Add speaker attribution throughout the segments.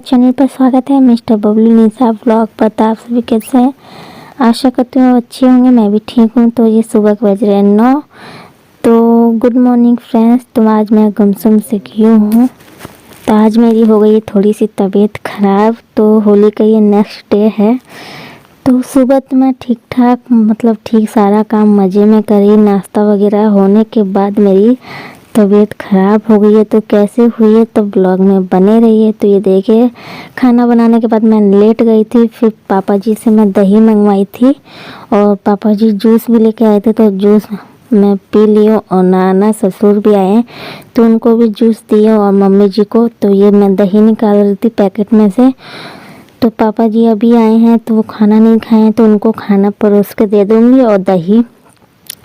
Speaker 1: Channel पर स्वागत है। मिस्टर बबलू निशा ब्लॉग पर। तो आप सभी कैसे हैं? आशा करती हूँ अच्छे होंगे। मैं भी ठीक हूँ। तो ये सुबह के बज रहे हैं 9। तो गुड मॉर्निंग फ्रेंड्स। तो आज मैं गुमसुम से क्यों हूँ, तो आज मेरी हो गई थोड़ी सी तबीयत ख़राब। तो होली का ये नेक्स्ट डे है। तो सुबह तो मैं ठीक ठाक ठीक सारा काम मज़े में करी। नाश्ता वगैरह होने के बाद मेरी तबीयत ख़राब हो गई है। तो कैसे हुई है तो ब्लॉग में बने रहिए। तो ये देखिए, खाना बनाने के बाद मैं लेट गई थी। फिर पापा जी से मैं दही मंगवाई थी और पापा जी जूस भी लेके आए थे। तो जूस मैं पी ली हूँ और नाना ससुर भी आए हैं तो उनको भी जूस दिए और मम्मी जी को। तो ये मैं दही निकाल रही थी पैकेट में से। तो पापा जी अभी आए हैं तो वो खाना नहीं खाए तो उनको खाना परोस के दे दूँगी और दही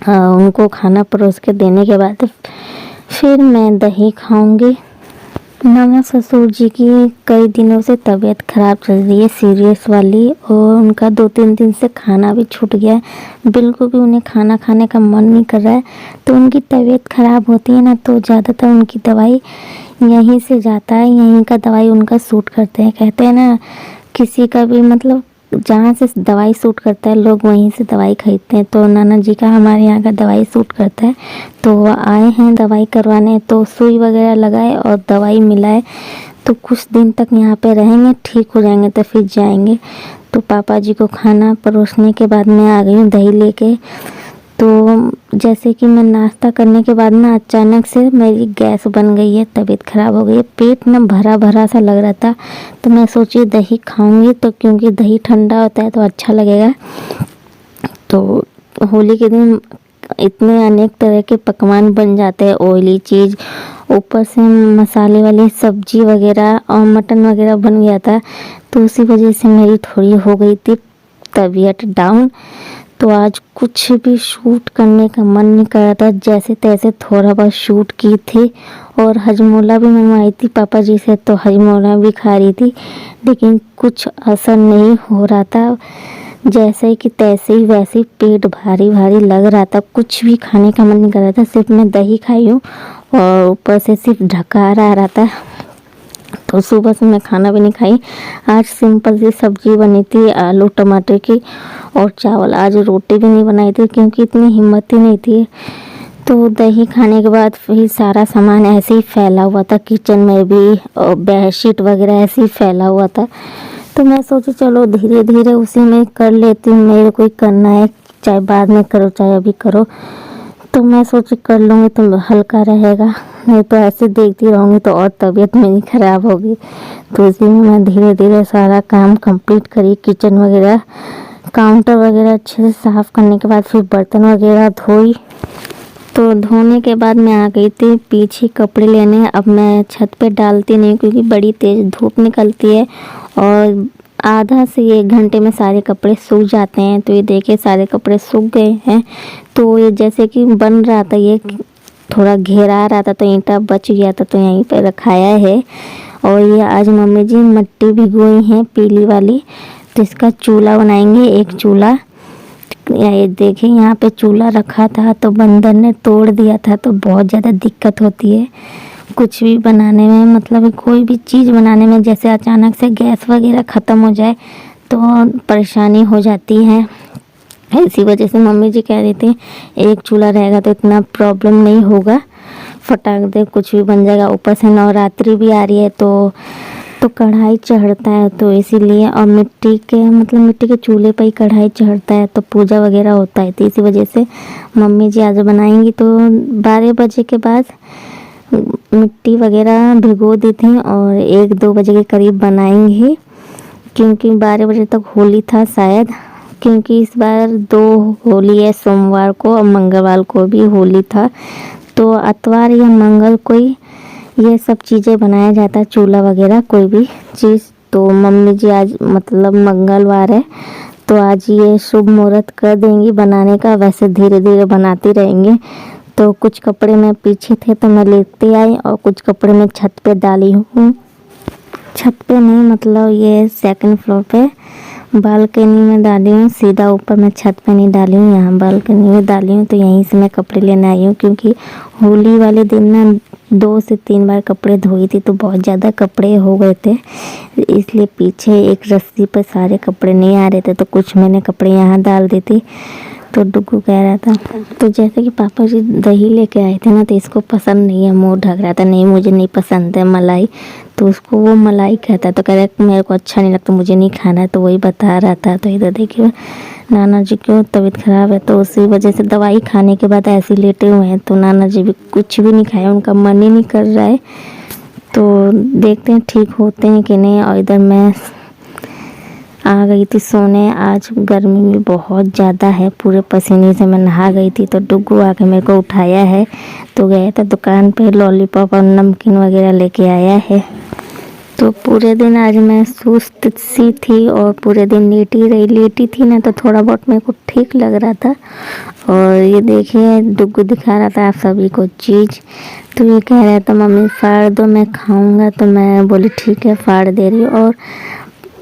Speaker 1: उनको खाना परोस के देने के बाद फिर मैं दही खाऊंगी। नाना ससुर जी की कई दिनों से तबीयत ख़राब चल रही है, सीरियस वाली, और उनका 2-3 दिन से खाना भी छूट गया है। बिल्कुल भी उन्हें खाना खाने का मन नहीं कर रहा है। तो उनकी तबीयत ख़राब होती है ना, तो ज़्यादातर उनकी दवाई यहीं से जाता है, यहीं का दवाई उनका सूट करते हैं। कहते हैं ना, किसी का भी जहाँ से दवाई सूट करता है लोग वहीं से दवाई खरीदते हैं। तो नाना जी का हमारे यहाँ का दवाई सूट करता है। तो वो आए हैं दवाई करवाने, तो सुई वगैरह लगाए और दवाई मिलाए। तो कुछ दिन तक यहाँ पे रहेंगे, ठीक हो जाएंगे तो फिर जाएंगे। तो पापा जी को खाना परोसने के बाद मैं आ गई हूँ दही लेके। तो जैसे कि मैं नाश्ता करने के बाद ना अचानक से मेरी गैस बन गई है, तबीयत ख़राब हो गई है, पेट ना भरा भरा सा लग रहा था। तो मैं सोची दही खाऊंगी, तो क्योंकि दही ठंडा होता है तो अच्छा लगेगा। तो होली के दिन इतने अनेक तरह के पकवान बन जाते हैं, ऑयली चीज़, ऊपर से मसाले वाली सब्जी वगैरह और मटन वगैरह बन गया था। तो उसी वजह से मेरी थोड़ी हो गई थी तबीयत डाउन। तो आज कुछ भी शूट करने का मन नहीं कर रहा था, जैसे तैसे थोड़ा बहुत शूट की थी। और हजमोला भी मंगवाई थी पापा जी से, तो हजमोला भी खा रही थी, लेकिन कुछ असर नहीं हो रहा था। जैसे कि तैसे ही वैसे ही पेट भारी भारी लग रहा था, कुछ भी खाने का मन नहीं कर रहा था। सिर्फ मैं दही खाई हूँ और ऊपर से सिर्फ ढकार आ रहा था। तो सुबह से मैं खाना भी नहीं खाई। आज सिंपल सी सब्जी बनी थी आलू टमाटर की और चावल। आज रोटी भी नहीं बनाई थी क्योंकि इतनी हिम्मत ही नहीं थी। तो दही खाने के बाद फिर सारा सामान ऐसे ही फैला हुआ था किचन में भी, और बेडशीट वगैरह ऐसे ही फैला हुआ था। तो मैं सोची चलो धीरे धीरे उसी में कर लेती हूँ, मेरे को ही करना है, चाहे बाद में करो चाहे अभी करो। तो मैं सोची कर लूँगी तो हल्का रहेगा, नहीं तो ऐसे देखती रहूँगी तो और तबीयत मेरी ख़राब होगी। तो इसी में मैं धीरे धीरे सारा काम कंप्लीट करी। किचन वगैरह, काउंटर वगैरह अच्छे से साफ़ करने के बाद फिर बर्तन वगैरह धोई। तो धोने के बाद मैं आ गई थी पीछे कपड़े लेने। अब मैं छत पे डालती नहीं क्योंकि बड़ी तेज़ धूप निकलती है और आधा से 1 घंटे में सारे कपड़े सूख जाते हैं। तो ये देखिए सारे कपड़े सूख गए हैं। तो ये जैसे कि बन रहा था, ये थोड़ा घेरा रहा था तो ईंटा बच गया था तो यहीं पे रखाया है। और ये आज मम्मी जी मिट्टी भिगोई हैं पीली वाली, तो इसका चूल्हा बनाएंगे, एक चूल्हा। ये देखिए यहाँ पे चूल्हा रखा था तो बंदर ने तोड़ दिया था। तो बहुत ज़्यादा दिक्कत होती है कुछ भी बनाने में, कोई भी चीज़ बनाने में। जैसे अचानक से गैस वगैरह ख़त्म हो जाए तो परेशानी हो जाती है। इसी वजह से मम्मी जी कह रही थी एक चूल्हा रहेगा तो इतना प्रॉब्लम नहीं होगा, फटाक दे कुछ भी बन जाएगा। ऊपर से नवरात्रि भी आ रही है तो कढ़ाई चढ़ता है, तो इसीलिए, और मिट्टी के चूल्हे पर ही कढ़ाई चढ़ता है तो पूजा वगैरह होता है। तो इसी वजह से मम्मी जी आज बनाएंगी। तो 12 बजे के बाद मिट्टी वगैरह भिगो दी थी और 1-2 बजे के करीब बनाएंगी, क्योंकि 12 बजे तक होली था शायद। क्योंकि इस बार 2 होली है, सोमवार को और मंगलवार को भी होली था। तो इतवार या मंगल को ही ये सब चीज़ें बनाया जाता है, चूल्हा वगैरह कोई भी चीज़। तो मम्मी जी आज मंगलवार है तो आज ये शुभ मुहूर्त कर देंगी बनाने का। वैसे धीरे धीरे बनाती रहेंगे। तो कुछ कपड़े मैं पीछे थे तो मैं लेते आई और कुछ कपड़े मैं छत पे डाली हूँ। छत पे नहीं, मतलब ये सेकंड फ्लोर पे बालकनी में डाली हूँ। सीधा ऊपर मैं छत पे नहीं डाली हूँ, यहाँ बालकनी में डाली हूँ। तो यहीं से मैं कपड़े लेने आई हूँ, क्योंकि होली वाले दिन ना 2 से 3 बार कपड़े धोई थी, तो बहुत ज़्यादा कपड़े हो गए थे। इसलिए पीछे एक रस्सी पर सारे कपड़े नहीं आ रहे थे, तो कुछ मैंने कपड़े यहाँ डाल दी थी। तो डुग्गू कह रहा था, तो जैसे कि पापा जी दही लेके आए थे ना, तो इसको पसंद नहीं है, मुंह ढक रहा था, नहीं मुझे नहीं पसंद है मलाई। तो उसको वो मलाई कहता है, तो कह रहा है मेरे को अच्छा नहीं लगता, मुझे नहीं खाना है। तो वही बता रहा था। तो इधर देखिए नाना जी की तबीयत खराब है, तो उसी वजह से दवाई खाने के बाद ऐसे लेटे हुए हैं। तो नाना जी भी कुछ भी नहीं खाए, उनका मन ही नहीं कर रहा है। तो देखते हैं ठीक होते हैं कि नहीं। और इधर मैं आ गई थी सोने। आज गर्मी भी बहुत ज़्यादा है, पूरे पसीने से मैं नहा गई थी। तो डुग्गू आके मेरे को उठाया है। तो गया था दुकान पे, लॉलीपॉप और नमकीन वगैरह लेके आया है। तो पूरे दिन आज मैं सुस्त सी थी और पूरे दिन लेटी थी ना, तो थोड़ा बहुत मेरे को ठीक लग रहा था। और ये देखिए डुग्गू दिखा रहा था आप सभी को चीज़। तो ये कह रहा था मम्मी फाड़ दो, मैं खाऊंगा। तो मैं बोली ठीक है फाड़ दे रही हूँ। और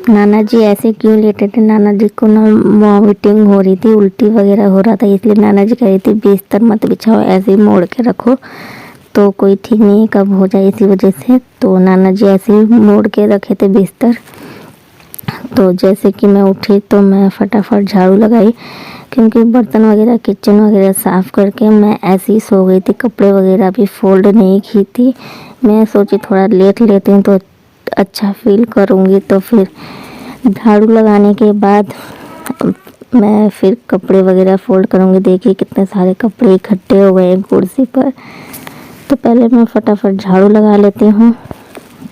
Speaker 1: नाना जी ऐसे क्यों लेटे थे, नाना जी को ना वॉमिटिंग हो रही थी, उल्टी वगैरह हो रहा था, इसलिए नाना जी कह रही थी बिस्तर मत बिछाओ, ऐसे ही मोड़ के रखो, तो कोई ठीक नहीं है कब हो जाए, इसी वजह से। तो नाना जी ऐसे ही मोड़ के रखे थे बिस्तर। तो जैसे कि मैं उठी तो मैं फटाफट झाड़ू लगाई, क्योंकि बर्तन वगैरह किचन वगैरह साफ़ करके मैं ऐसे ही सो गई थी। कपड़े वगैरह भी फोल्ड नहीं की थी। मैं सोची थोड़ा लेट लेती हूँ तो अच्छा फील करूँगी। तो फिर झाड़ू लगाने के बाद मैं फिर कपड़े वगैरह फोल्ड करूँगी। देखिए कितने सारे कपड़े इकट्ठे हो गए कुर्सी पर। तो पहले मैं फटाफट झाड़ू लगा लेती हूँ।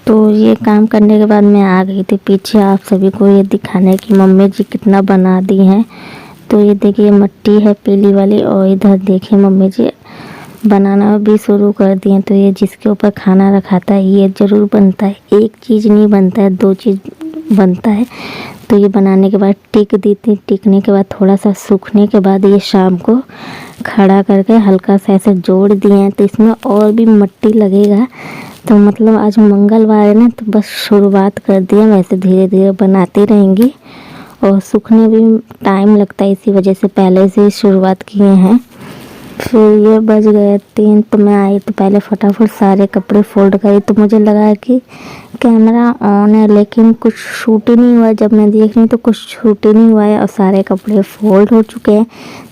Speaker 1: तो ये काम करने के बाद मैं आ गई थी पीछे आप सभी को ये दिखाने की मम्मी जी कितना बना दी हैं। तो ये देखिए मट्टी है पीली वाली, और इधर देखिए मम्मी जी बनाना भी शुरू कर दिए। तो ये जिसके ऊपर खाना रखाता है ये ज़रूर बनता है, एक चीज़ नहीं बनता है, 2 चीज़ बनता है। तो ये बनाने के बाद टिक दी थी, टिकने के बाद थोड़ा सा सूखने के बाद ये शाम को खड़ा करके हल्का सा ऐसे जोड़ दिए हैं। तो इसमें और भी मट्टी लगेगा। तो मतलब आज मंगलवार है ना, तो बस शुरुआत कर दिया, वैसे धीरे धीरे बनाती रहेंगी। और सूखने भी टाइम लगता है, इसी वजह से पहले से शुरुआत किए हैं। फिर ये बज गए 3, तो मैं आई तो पहले फटाफट सारे कपड़े फोल्ड करी। तो मुझे लगा कि कैमरा ऑन है, लेकिन कुछ शूट ही नहीं हुआ। जब मैं देख रही तो कुछ शूट ही नहीं हुआ है और सारे कपड़े फोल्ड हो चुके हैं।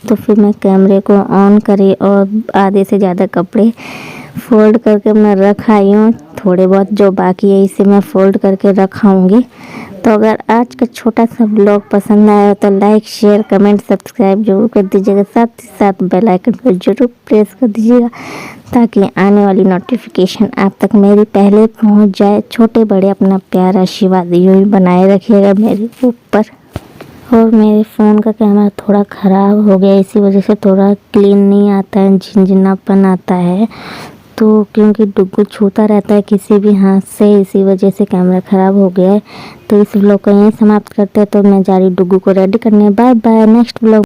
Speaker 1: तो फिर मैं कैमरे को ऑन करी और आधे से ज़्यादा कपड़े फोल्ड करके मैं रख आई हूँ। थोड़े बहुत जो बाकी है इसे मैं फोल्ड करके रखाऊँगी। तो अगर आज का छोटा सा ब्लॉग पसंद आया तो लाइक शेयर कमेंट सब्सक्राइब जरूर कर दीजिएगा, साथ ही साथ बेल आइकन पर जरूर प्रेस कर दीजिएगा, ताकि आने वाली नोटिफिकेशन आप तक मेरी पहले पहुंच जाए। छोटे बड़े अपना प्यार आशीर्वाद यूँ ही बनाए रखिएगा मेरे ऊपर। और मेरे फ़ोन का कैमरा थोड़ा ख़राब हो गया, इसी वजह से थोड़ा क्लीन नहीं आता है, झिनझिनापन आता है। तो क्योंकि डुग्गू छूता रहता है किसी भी हाथ से, इसी वजह से कैमरा ख़राब हो गया है। तो इस व्लॉग को यहीं समाप्त करते हैं। तो मैं जा रही डुग्गू को रेडी करने। Bye bye, next vlog